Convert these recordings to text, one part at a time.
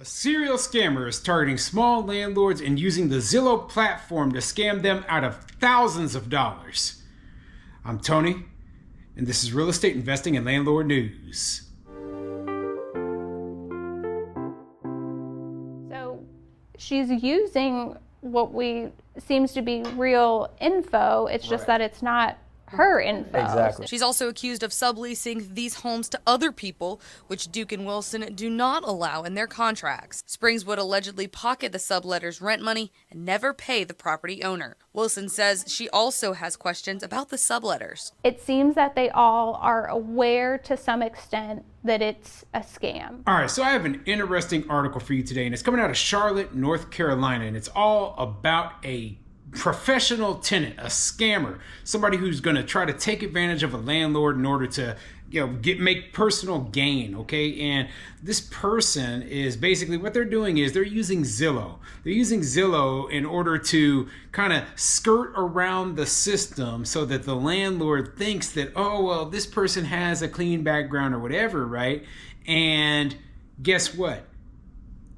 A serial scammer is targeting small landlords and using the Zillow platform to scam them out of thousands of dollars. I'm Tony, and this is Real Estate Investing and Landlord News. So she's using what seems to be real info. It's just that it's not her info. Exactly. She's also accused of subleasing these homes to other people, which Duke and Wilson do not allow in their contracts. Springs would allegedly pocket the subletters' rent money and never pay the property owner. Wilson says she also has questions about the subletters. It seems that they all are aware to some extent that it's a scam. All right, so I have an interesting article for you today, and it's coming out of Charlotte, North Carolina, and it's all about a professional tenant, a scammer, somebody who's going to try to take advantage of a landlord in order to, make personal gain. Okay, and this person is basically, what they're doing is they're using Zillow. They're using Zillow in order to kind of skirt around the system so that the landlord thinks that, oh well, this person has a clean background or whatever, right? And guess what?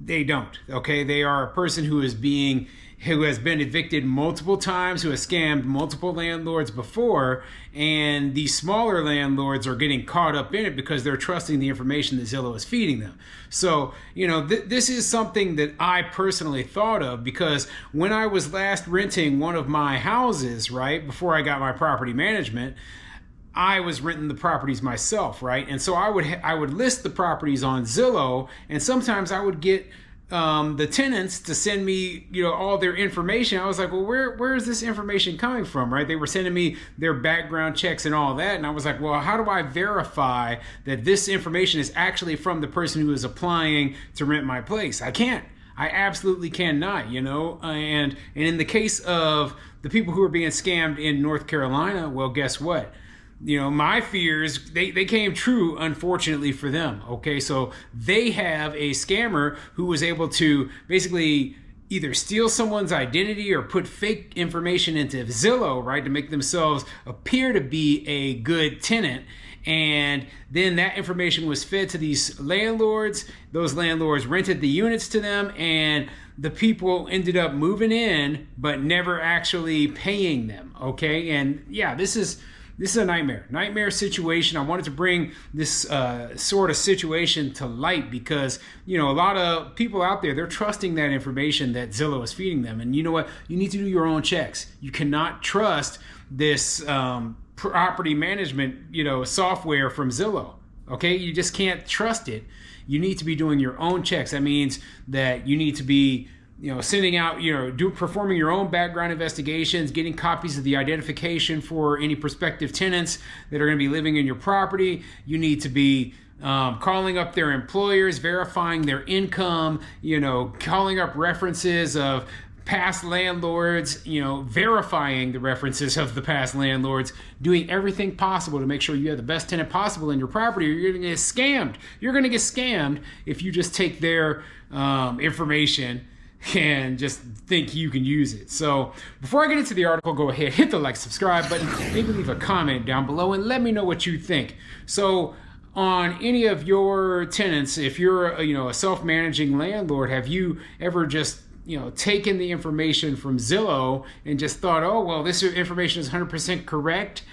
They don't. Okay, they are a person who has been evicted multiple times, who has scammed multiple landlords before, and these smaller landlords are getting caught up in it because they're trusting the information that Zillow is feeding them. So, this is something that I personally thought of, because when I was last renting one of my houses, right, before I got my property management, I was renting the properties myself, right? And so I would list the properties on Zillow, and sometimes I would get the tenants to send me, all their information. I was like, well, where is this information coming from, right? They were sending me their background checks and all that, and I was like, well, how do I verify that this information is actually from the person who is applying to rent my place? I can't. I absolutely cannot, and in the case of the people who are being scammed in North Carolina, well, guess what? My fears, they came true, unfortunately for them. Okay, so they have a scammer who was able to basically either steal someone's identity or put fake information into Zillow, right, to make themselves appear to be a good tenant. And then that information was fed to these landlords. Those landlords rented the units to them, and the people ended up moving in, but never actually paying them. Okay, and yeah, this is a nightmare situation. I wanted to bring this sort of situation to light because, a lot of people out there, they're trusting that information that Zillow is feeding them. And you know what? You need to do your own checks. You cannot trust this property management, software from Zillow. Okay? You just can't trust it. You need to be doing your own checks. That means that you need to be sending out, performing your own background investigations, getting copies of the identification for any prospective tenants that are going to be living in your property. You need to be calling up their employers, verifying their income, calling up references of past landlords, verifying the references of the past landlords, doing everything possible to make sure you have the best tenant possible in your property, or you're going to get scammed. You're going to get scammed if you just take their information and just think you can use it. So before I get into the article, go ahead, hit the like, subscribe button, maybe leave a comment down below and let me know what you think. So on any of your tenants, if you're a self-managing landlord, have you ever just taken the information from Zillow and just thought, oh well, this information is 100% correct?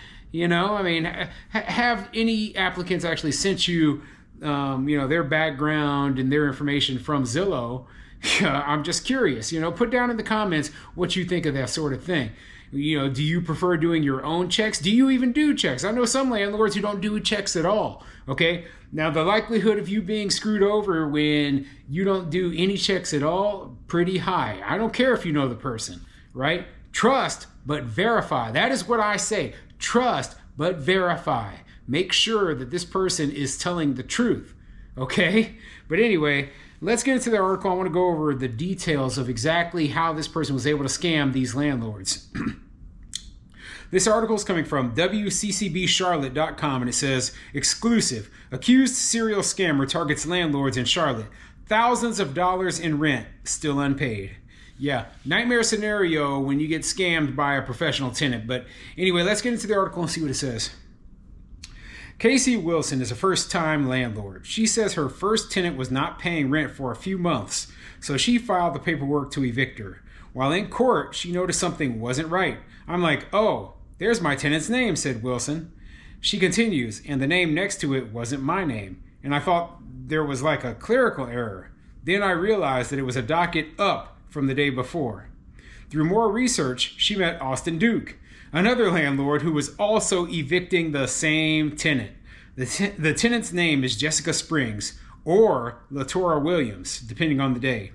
Have any applicants actually sent you their background and their information from Zillow? I'm just curious, put down in the comments what you think of that sort of thing. Do you prefer doing your own checks? Do you even do checks? I know some landlords who don't do checks at all. Okay. Now the likelihood of you being screwed over when you don't do any checks at all, pretty high. I don't care if you know the person, right? Trust, but verify. That is what I say. Trust, but verify. Make sure that this person is telling the truth. Okay. But anyway, let's get into the article. I want to go over the details of exactly how this person was able to scam these landlords. This article is coming from WCCBCharlotte.com, and it says, exclusive, accused serial scammer targets landlords in Charlotte. Thousands of dollars in rent, still unpaid. Yeah, nightmare scenario when you get scammed by a professional tenant. But anyway, let's get into the article and see what it says. Casey Wilson is a first-time landlord. She says her first tenant was not paying rent for a few months, so she filed the paperwork to evict her. While in court, she noticed something wasn't right. I'm like, oh, there's my tenant's name, said Wilson. She continues, and the name next to it wasn't my name, and I thought there was like a clerical error. Then I realized that it was a docket up from the day before. Through more research, she met Austin Duke, another landlord who was also evicting the same tenant. The tenant's name is Jessica Springs or LaTora Williams, depending on the day.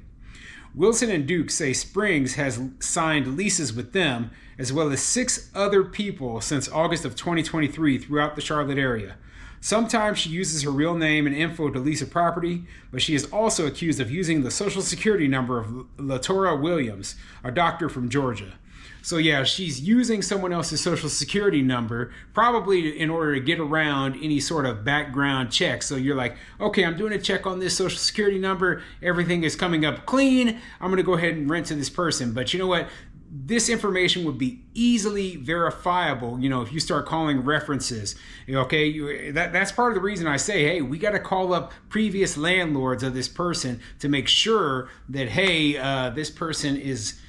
Wilson and Duke say Springs has signed leases with them as well as 6 other people since August of 2023 throughout the Charlotte area. Sometimes she uses her real name and info to lease a property, but she is also accused of using the social security number of LaTora Williams, a doctor from Georgia. So yeah, she's using someone else's social security number, probably in order to get around any sort of background check. So you're like, okay, I'm doing a check on this social security number. Everything is coming up clean. I'm going to go ahead and rent to this person. But you know what? This information would be easily verifiable, if you start calling references. Okay, that's part of the reason I say, hey, we got to call up previous landlords of this person to make sure that, hey, this person is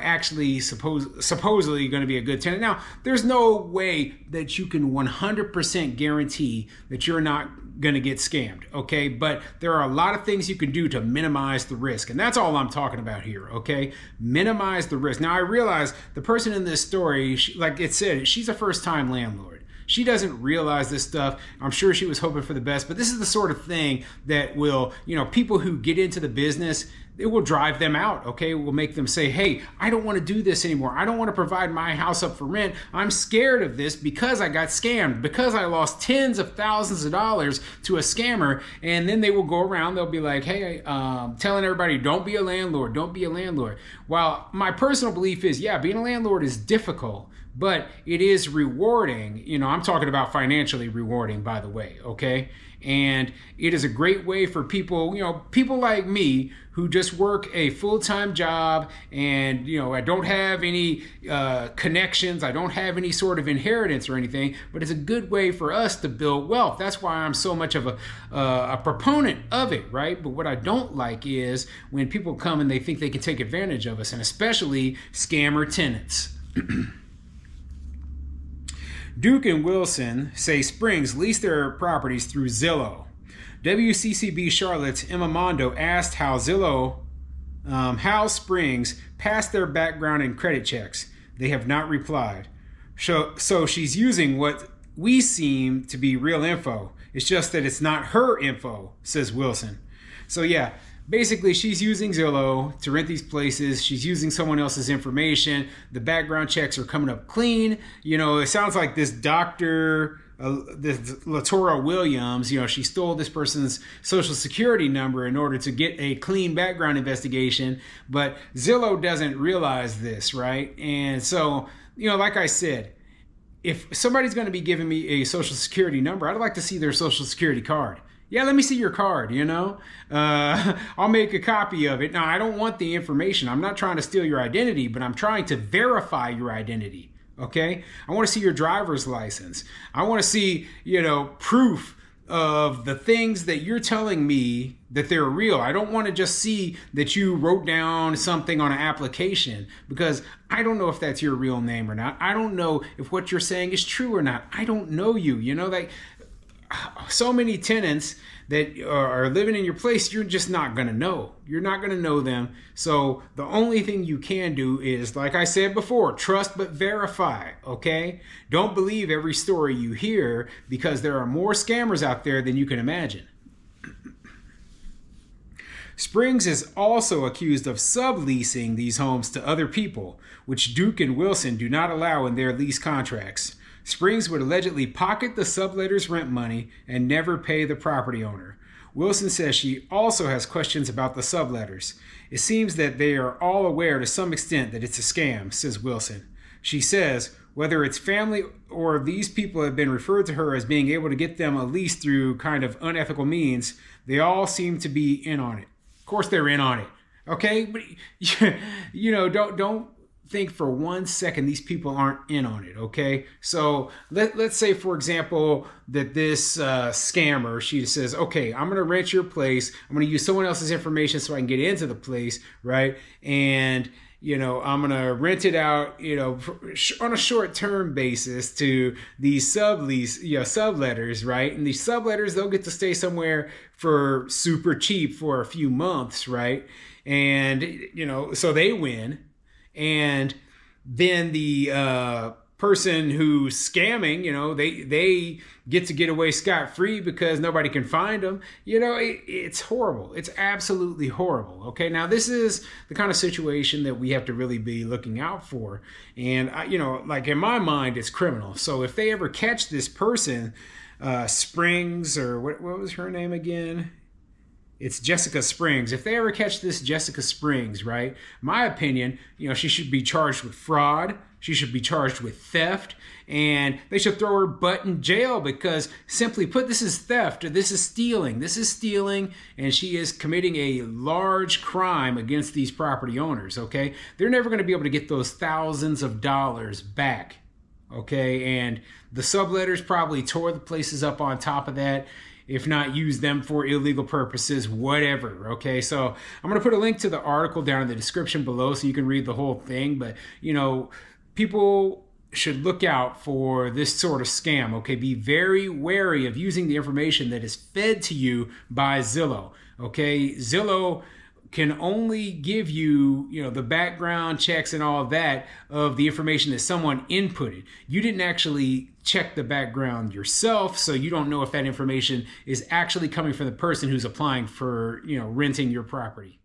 actually supposedly going to be a good tenant. Now, there's no way that you can 100% guarantee that you're not going to get scammed, okay? But there are a lot of things you can do to minimize the risk, and that's all I'm talking about here, okay? Minimize the risk. Now, I realize the person in this story, like it said, she's a first-time landlord. She doesn't realize this stuff. I'm sure she was hoping for the best, but this is the sort of thing that will, people who get into the business, it will drive them out, okay? It will make them say, hey, I don't want to do this anymore. I don't want to provide my house up for rent. I'm scared of this because I got scammed, because I lost tens of thousands of dollars to a scammer. And then they will go around, they'll be like, hey, telling everybody, don't be a landlord, don't be a landlord. While my personal belief is, yeah, being a landlord is difficult, but it is rewarding. I'm talking about financially rewarding, by the way, okay? And it is a great way for people, people like me who just work a full-time job and, I don't have any connections. I don't have any sort of inheritance or anything, but it's a good way for us to build wealth. That's why I'm so much of a proponent of it, right? But what I don't like is when people come and they think they can take advantage of us, and especially scammer tenants. Duke and Wilson say Springs leased their properties through Zillow. WCCB Charlotte's Emma Mondo asked how Springs passed their background and credit checks. They have not replied. So she's using what we seem to be real info. It's just that it's not her info, says Wilson. So yeah, basically she's using Zillow to rent these places. She's using someone else's information. The background checks are coming up clean. It sounds like this doctor, this LaTora Williams, she stole this person's social security number in order to get a clean background investigation. But Zillow doesn't realize this, right? And so, like I said, if somebody's going to be giving me a social security number, I'd like to see their social security card. Yeah, let me see your card, I'll make a copy of it. Now, I don't want the information. I'm not trying to steal your identity, but I'm trying to verify your identity, okay? I want to see your driver's license. I want to see, proof of the things that you're telling me that they're real. I don't want to just see that you wrote down something on an application, because I don't know if that's your real name or not. I don't know if what you're saying is true or not. I don't know you, so many tenants that are living in your place, you're just not going to know. You're not going to know them. So the only thing you can do is, like I said before, trust but verify, okay? Don't believe every story you hear, because there are more scammers out there than you can imagine. Springs is also accused of subleasing these homes to other people, which Duke and Wilson do not allow in their lease contracts. Springs would allegedly pocket the subletter's rent money and never pay the property owner. Wilson says she also has questions about the subletters. It seems that they are all aware to some extent that it's a scam, says Wilson. She says whether it's family or these people have been referred to her as being able to get them a lease through kind of unethical means, they all seem to be in on it. Of course they're in on it, okay? But don't think for 1 second these people aren't in on it, okay? So let's say, for example, that this scammer, she says, okay, I'm gonna rent your place, I'm gonna use someone else's information so I can get into the place, right? And I'm gonna rent it out, on a short-term basis to these subletters, right? And these subletters, they'll get to stay somewhere for super cheap for a few months, right? And so they win. And then the person who's scamming, they get to get away scot-free because nobody can find them. It's horrible. It's absolutely horrible. Okay, now this is the kind of situation that we have to really be looking out for. And like in my mind, it's criminal. So if they ever catch this person, Springs, or what was her name again? It's Jessica Springs. If they ever catch this Jessica Springs, right, my opinion, she should be charged with fraud. She should be charged with theft, and they should throw her butt in jail because, simply put, this is theft. This is stealing. This is stealing, and she is committing a large crime against these property owners, okay? They're never going to be able to get those thousands of dollars back, okay? And the subletters probably tore the places up on top of that. If not, use them for illegal purposes, whatever, okay? So I'm gonna put a link to the article down in the description below so you can read the whole thing, but people should look out for this sort of scam, okay? Be very wary of using the information that is fed to you by Zillow, okay? Zillow can only give you, the background checks and all that of the information that someone inputted. You didn't actually check the background yourself, so you don't know if that information is actually coming from the person who's applying for, renting your property.